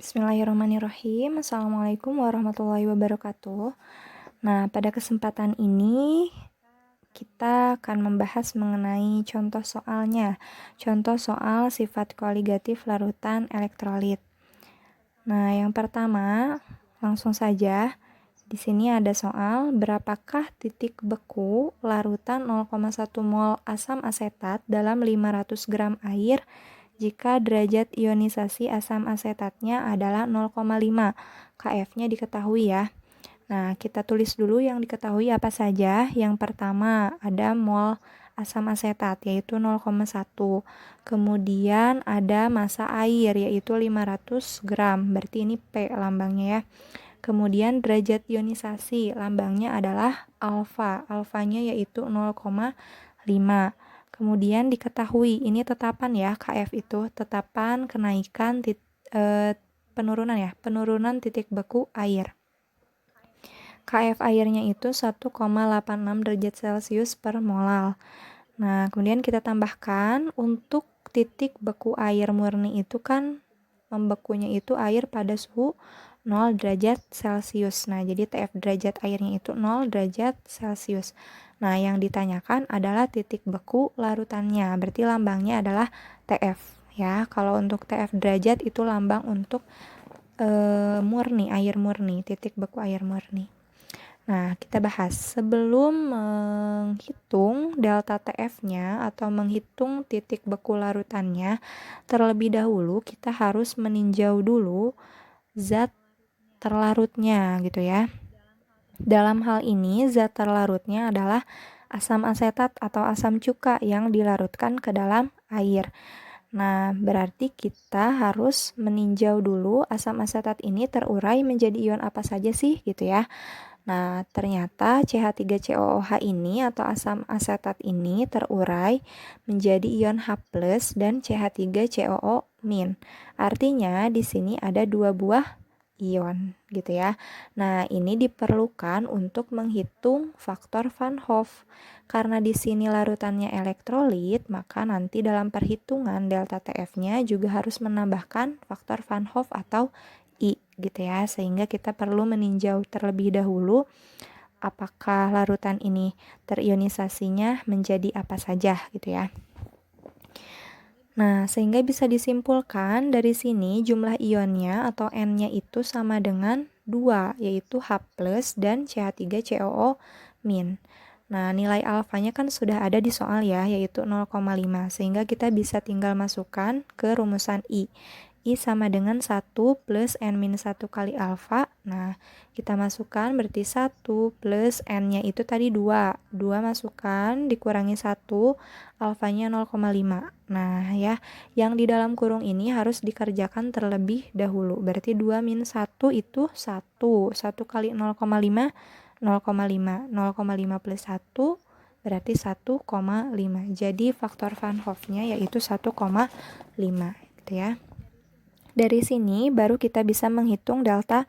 Bismillahirrahmanirrahim. Assalamualaikum warahmatullahi wabarakatuh. Nah, pada kesempatan ini kita akan membahas mengenai contoh soalnya. Contoh soal sifat koligatif larutan elektrolit. Nah, yang pertama, langsung saja. Di sini ada soal, berapakah titik beku larutan 0,1 mol asam asetat dalam 500 gram air jika derajat ionisasi asam asetatnya adalah 0,5. KF-nya diketahui ya. Nah, kita tulis dulu yang diketahui apa saja. Yang pertama ada mol asam asetat yaitu 0,1. Kemudian ada massa air yaitu 500 gram. Berarti ini P lambangnya ya. Kemudian derajat ionisasi lambangnya adalah alfa. Alfanya yaitu 0,5. Kemudian diketahui, ini tetapan ya, KF itu tetapan kenaikan penurunan ya, penurunan titik beku air. KF airnya itu 1,86 derajat Celcius per molal. Nah, kemudian kita tambahkan untuk titik beku air murni itu kan membekunya itu air pada suhu 0 derajat Celcius. Nah, jadi TF derajat airnya itu 0 derajat Celcius. Nah, yang ditanyakan adalah titik beku larutannya. Berarti lambangnya adalah TF ya. Kalau untuk TF derajat itu lambang untuk murni, air murni, titik beku air murni. Nah, kita bahas sebelum menghitung delta TF-nya atau menghitung titik beku larutannya, terlebih dahulu kita harus meninjau dulu zat terlarutnya gitu ya. Dalam hal ini zat terlarutnya adalah asam asetat atau asam cuka yang dilarutkan ke dalam air. Nah, berarti kita harus meninjau dulu asam asetat ini terurai menjadi ion apa saja sih gitu ya. Nah, ternyata CH3COOH ini atau asam asetat ini terurai menjadi ion H+ dan CH3COO-. Artinya di sini ada dua buah ion gitu ya. Nah, ini diperlukan untuk menghitung faktor Van Hoff. Karena di sini larutannya elektrolit, maka nanti dalam perhitungan delta TF-nya juga harus menambahkan faktor Van Hoff atau I gitu ya, sehingga kita perlu meninjau terlebih dahulu apakah larutan ini terionisasinya menjadi apa saja gitu ya. Nah, sehingga bisa disimpulkan dari sini jumlah ionnya atau N-nya itu sama dengan 2, yaitu H+ dan CH3COO-. Nah, nilai alfanya kan sudah ada di soal ya, yaitu 0,5, sehingga kita bisa tinggal masukkan ke rumusan I. I sama dengan 1 plus N-1 kali alfa. Nah, kita masukkan berarti 1 plus N-nya itu tadi 2. 2 masukkan, dikurangi 1, alfanya 0,5. Nah, ya, yang di dalam kurung ini harus dikerjakan terlebih dahulu. Berarti 2 min 1 itu 1. 1 kali 0,5, 0,5. 0,5 plus 1 berarti 1,5. Jadi faktor Van Hoff-nya yaitu 1,5 gitu ya. Dari sini baru kita bisa menghitung delta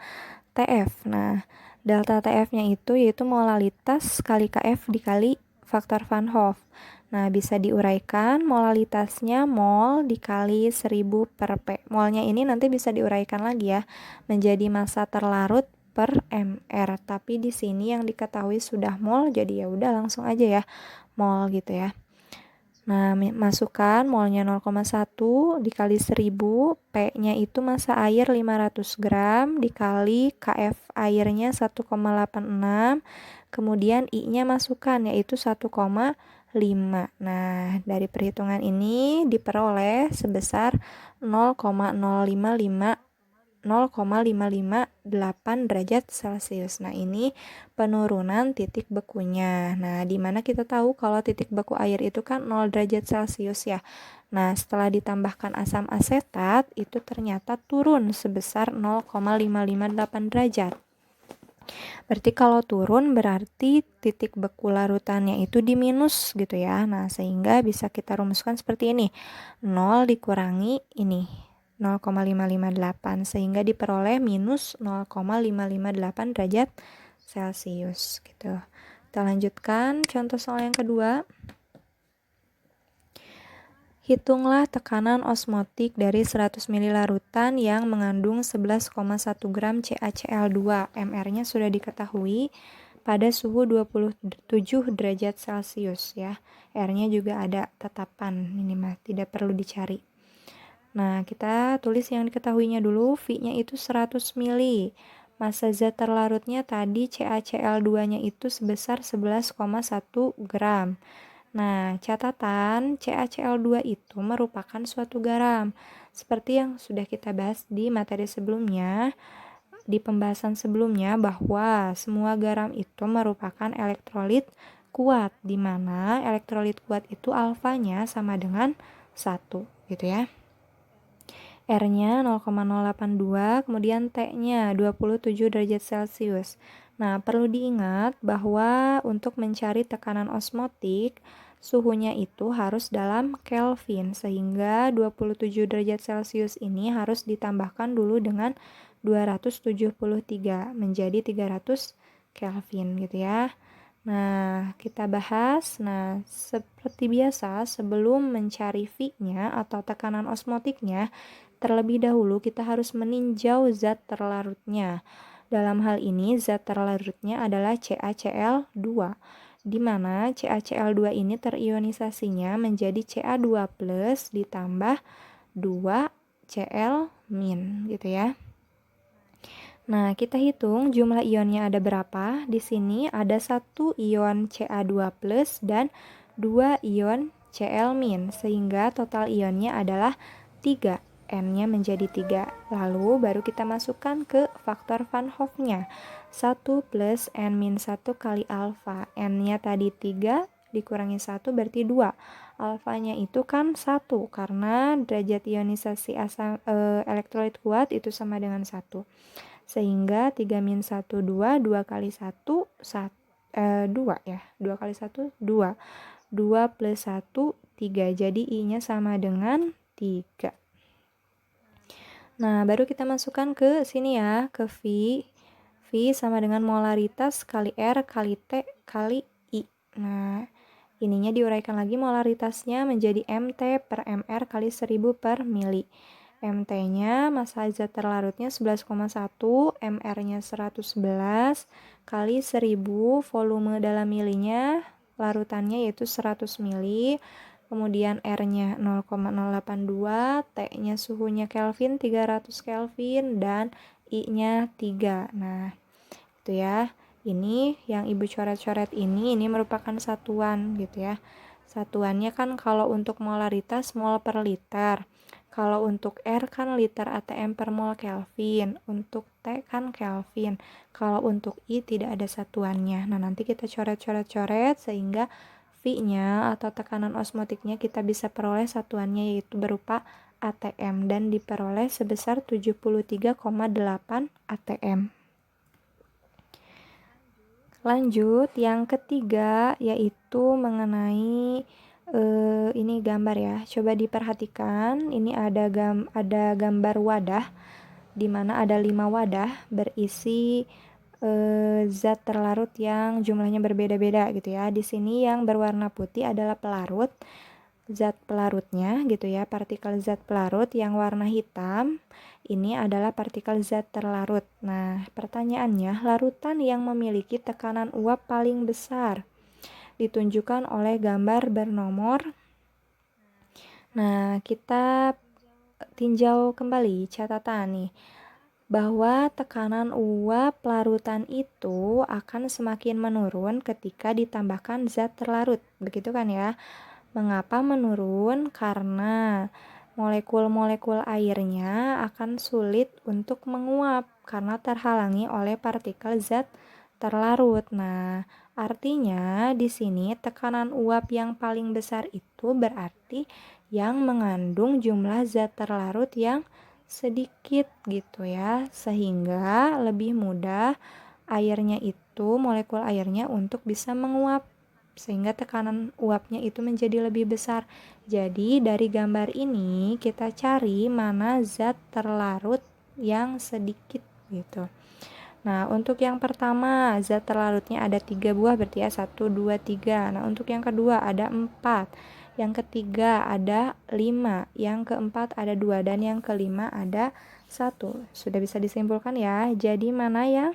TF. Nah, delta TF-nya itu yaitu molalitas kali KF dikali faktor Van Hoff. Nah, bisa diuraikan molalitasnya mol dikali 1000 per P. Molnya ini nanti bisa diuraikan lagi ya menjadi massa terlarut per mR. Tapi di sini yang diketahui sudah mol, jadi ya udah langsung aja ya mol gitu ya. Nah, masukkan molnya 0,1 dikali 1000, P-nya itu massa air 500 gram dikali KF airnya 1,86, kemudian I-nya masukkan yaitu 1,5. Nah, dari perhitungan ini diperoleh sebesar 0,558 derajat Celcius. Nah, ini penurunan titik bekunya. Nah, di mana kita tahu kalau titik beku air itu kan 0 derajat Celcius ya. Nah, setelah ditambahkan asam asetat, itu ternyata turun sebesar 0,558 derajat. Berarti kalau turun berarti titik beku larutannya itu di minus gitu ya. Nah, sehingga bisa kita rumuskan seperti ini. 0 dikurangi ini. 0,558 sehingga diperoleh minus 0,558 derajat Celcius gitu. Kita lanjutkan contoh soal yang kedua. Hitunglah tekanan osmotik dari 100 ml larutan yang mengandung 11,1 gram CaCl2. MR-nya sudah diketahui pada suhu 27 derajat Celcius ya. R-nya juga ada tetapan, ini mah tidak perlu dicari. Nah, kita tulis yang diketahuinya dulu. V-nya itu 100 ml. Massa zat terlarutnya tadi CaCl2-nya itu sebesar 11,1 gram. Nah, catatan CaCl2 itu merupakan suatu garam. Seperti yang sudah kita bahas di materi sebelumnya, di pembahasan sebelumnya bahwa semua garam itu merupakan elektrolit kuat, di mana elektrolit kuat itu alfanya sama dengan 1, gitu ya. R-nya 0,082, kemudian T-nya 27 derajat Celcius. Nah, perlu diingat bahwa untuk mencari tekanan osmotik, suhunya itu harus dalam Kelvin, sehingga 27 derajat Celcius ini harus ditambahkan dulu dengan 273 menjadi 300 Kelvin gitu ya. Nah, kita bahas. Nah, seperti biasa, sebelum mencari V-nya atau tekanan osmotiknya, terlebih dahulu kita harus meninjau zat terlarutnya. Dalam hal ini, zat terlarutnya adalah CaCl2, di mana CaCl2 ini terionisasinya menjadi Ca2+ ditambah 2Cl- gitu ya. Nah, kita hitung jumlah ionnya ada berapa. Di sini ada 1 ion Ca2+ dan 2 ion Cl-, sehingga total ionnya adalah 3. N-nya menjadi 3. Lalu baru kita masukkan ke faktor Van Hoff-nya. 1 plus N-1 kali alfa. N-nya tadi 3 dikurangi 1 berarti 2. Alfanya itu kan 1 karena derajat ionisasi asam elektrolit kuat itu sama dengan 1. Sehingga 3 min 1 2, 2 kali 1 2 ya. 2 kali 1 2. 2 plus 1 3. Jadi I-nya sama dengan 3. Nah, baru kita masukkan ke sini ya, ke V. V sama dengan molaritas kali R kali T kali I. Nah, ininya diuraikan lagi molaritasnya menjadi MT per MR kali 1000 per mili. MT-nya massa zat terlarutnya 11,1, MR-nya 111 kali 1000, volume dalam milinya larutannya yaitu 100 mili. Kemudian R-nya 0,082, T-nya suhunya Kelvin 300 Kelvin, dan I-nya 3. Nah, itu ya. Ini yang Ibu coret-coret ini merupakan satuan gitu ya. Satuannya kan kalau untuk molaritas mol per liter. Kalau untuk R kan liter atm per mol Kelvin. Untuk T kan Kelvin. Kalau untuk I tidak ada satuannya. Nah, nanti kita coret-coret-coret sehingga V-nya atau tekanan osmotiknya kita bisa peroleh satuannya yaitu berupa ATM dan diperoleh sebesar 73,8 ATM. Lanjut, yang ketiga yaitu mengenai ini gambar ya. Coba diperhatikan, ini ada gambar wadah di mana ada 5 wadah berisi zat terlarut yang jumlahnya berbeda-beda gitu ya. Di sini yang berwarna putih adalah pelarut, zat pelarutnya gitu ya, partikel zat pelarut. Yang warna hitam ini adalah partikel zat terlarut. Nah, pertanyaannya, larutan yang memiliki tekanan uap paling besar ditunjukkan oleh gambar bernomor. Nah, kita tinjau kembali catatan nih, bahwa tekanan uap larutan itu akan semakin menurun ketika ditambahkan zat terlarut. Begitu kan ya? Mengapa menurun? Karena molekul-molekul airnya akan sulit untuk menguap karena terhalangi oleh partikel zat terlarut. Nah, artinya di sini tekanan uap yang paling besar itu berarti yang mengandung jumlah zat terlarut yang sedikit gitu ya, sehingga lebih mudah airnya itu, molekul airnya untuk bisa menguap, sehingga tekanan uapnya itu menjadi lebih besar. Jadi dari gambar ini kita cari mana zat terlarut yang sedikit gitu. Nah, untuk yang pertama zat terlarutnya ada 3 buah berarti ya, 1, 2, 3. Nah, untuk yang kedua ada 4. yang ketiga ada 5, yang keempat ada 2, dan yang kelima ada 1. Sudah bisa disimpulkan ya. Jadi mana yang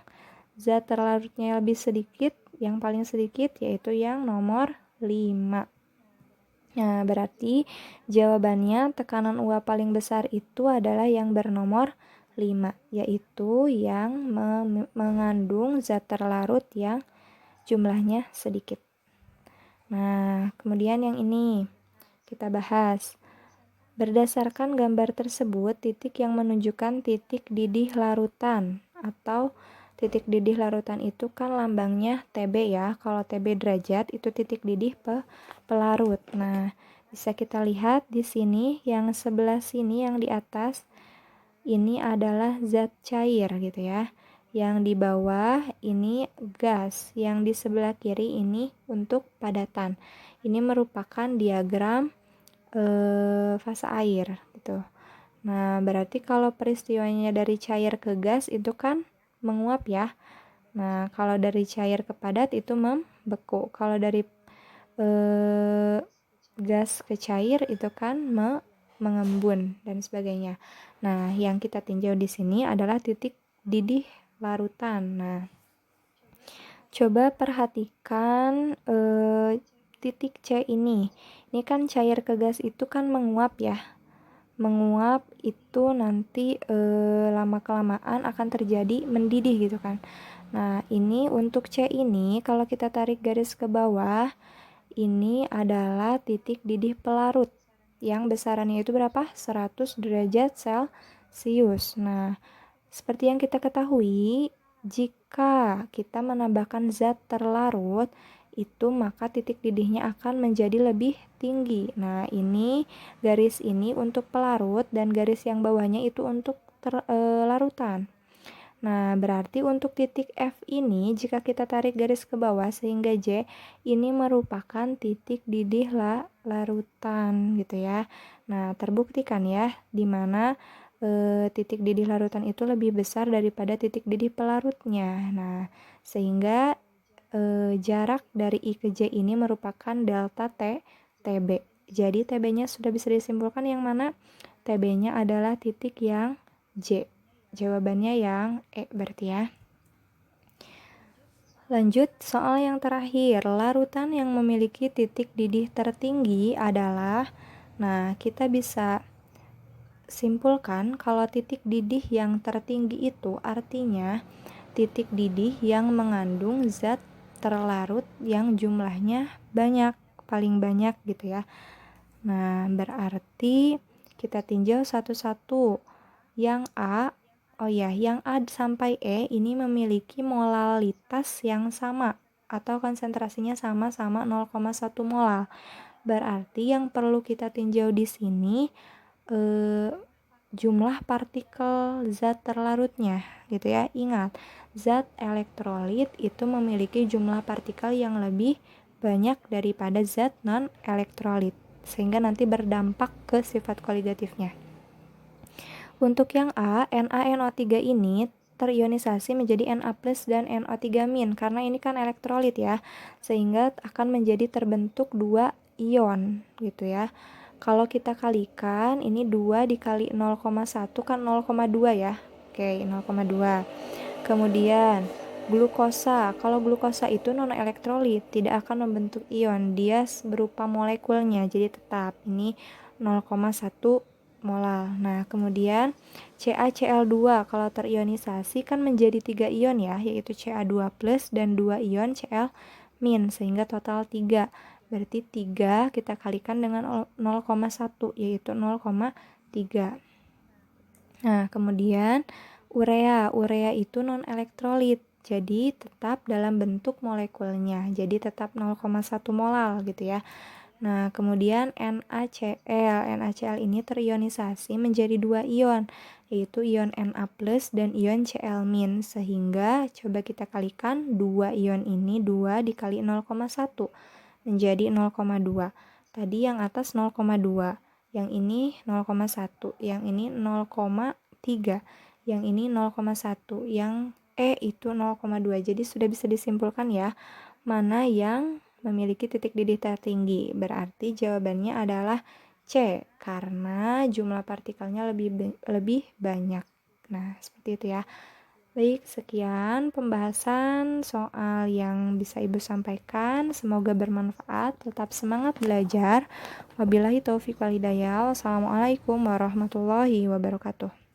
zat terlarutnya lebih sedikit? Yang paling sedikit yaitu yang nomor 5. Nah, berarti jawabannya tekanan uap paling besar itu adalah yang bernomor 5, yaitu yang mengandung zat terlarut yang jumlahnya sedikit. Nah, kemudian yang ini kita bahas. Berdasarkan gambar tersebut, titik yang menunjukkan titik didih larutan atau titik didih larutan itu kan lambangnya TB ya. Kalau TB derajat itu titik didih pelarut. Nah, bisa kita lihat di sini yang sebelah sini yang di atas ini adalah zat cair gitu ya. Yang di bawah ini gas, yang di sebelah kiri ini untuk padatan. Ini merupakan diagram fase air gitu. Nah, berarti kalau peristiwanya dari cair ke gas itu kan menguap ya. Nah, kalau dari cair ke padat itu membeku. Kalau dari gas ke cair itu kan mengembun dan sebagainya. Nah, yang kita tinjau di sini adalah titik didih larutan. Nah, coba perhatikan titik C ini. Ini kan cair ke gas itu kan menguap ya. Menguap itu nanti lama-kelamaan akan terjadi mendidih gitu kan. Nah, ini untuk C ini kalau kita tarik garis ke bawah, ini adalah titik didih pelarut yang besarannya itu berapa? 100 derajat Celcius. Nah, seperti yang kita ketahui, jika kita menambahkan zat terlarut, itu maka titik didihnya akan menjadi lebih tinggi. Nah, ini garis ini untuk pelarut dan garis yang bawahnya itu untuk larutan. Nah, berarti untuk titik F ini jika kita tarik garis ke bawah sehingga J ini merupakan titik didih larutan gitu ya. Nah, terbuktikan ya di mana titik didih larutan itu lebih besar daripada titik didih pelarutnya. Nah, sehingga jarak dari I ke J ini merupakan delta T TB. Jadi TB-nya sudah bisa disimpulkan yang mana? TB-nya adalah titik yang J. Jawabannya yang E berarti ya. Lanjut, soal yang terakhir. Larutan yang memiliki titik didih tertinggi adalah, nah kita bisa simpulkan kalau titik didih yang tertinggi itu artinya titik didih yang mengandung zat terlarut yang jumlahnya banyak, paling banyak gitu ya. Nah, berarti kita tinjau satu-satu. Yang A, yang A sampai E ini memiliki molalitas yang sama atau konsentrasinya sama-sama 0,1 molal. Berarti yang perlu kita tinjau di sini jumlah partikel zat terlarutnya gitu ya. Ingat, zat elektrolit itu memiliki jumlah partikel yang lebih banyak daripada zat non-elektrolit sehingga nanti berdampak ke sifat koligatifnya. Untuk yang A, NaNO3 ini terionisasi menjadi Na+ dan NO3- karena ini kan elektrolit ya, sehingga akan menjadi terbentuk 2 ion gitu ya. Kalau kita kalikan, ini 2 dikali 0,1 kan 0,2 ya. Oke, 0,2. Kemudian glukosa, kalau glukosa itu non-elektrolit, tidak akan membentuk ion, dia berupa molekulnya, jadi tetap ini 0,1 molal. Nah, kemudian CaCl2 kalau terionisasi kan menjadi 3 ion ya, yaitu Ca2+ dan 2 ion Cl-, sehingga total 3. Berarti 3 kita kalikan dengan 0,1 yaitu 0,3. Nah, kemudian urea itu non-elektrolit. Jadi tetap dalam bentuk molekulnya. Jadi tetap 0,1 molal gitu ya. Nah, kemudian NaCl ini terionisasi menjadi 2 ion, yaitu ion Na+ dan ion Cl-, sehingga coba kita kalikan 2 ion ini, 2 dikali 0,1 menjadi 0,2. Tadi yang atas 0,2, yang ini 0,1, yang ini 0,3, yang ini 0,1, yang E itu 0,2. Jadi sudah bisa disimpulkan ya, mana yang memiliki titik didih tertinggi. Berarti jawabannya adalah C, karena jumlah partikelnya lebih banyak. Nah, seperti itu ya. Baik, sekian pembahasan soal yang bisa Ibu sampaikan. Semoga bermanfaat. Tetap semangat belajar. Wabillahi taufiq wal hidayah. Wassalamualaikum warahmatullahi wabarakatuh.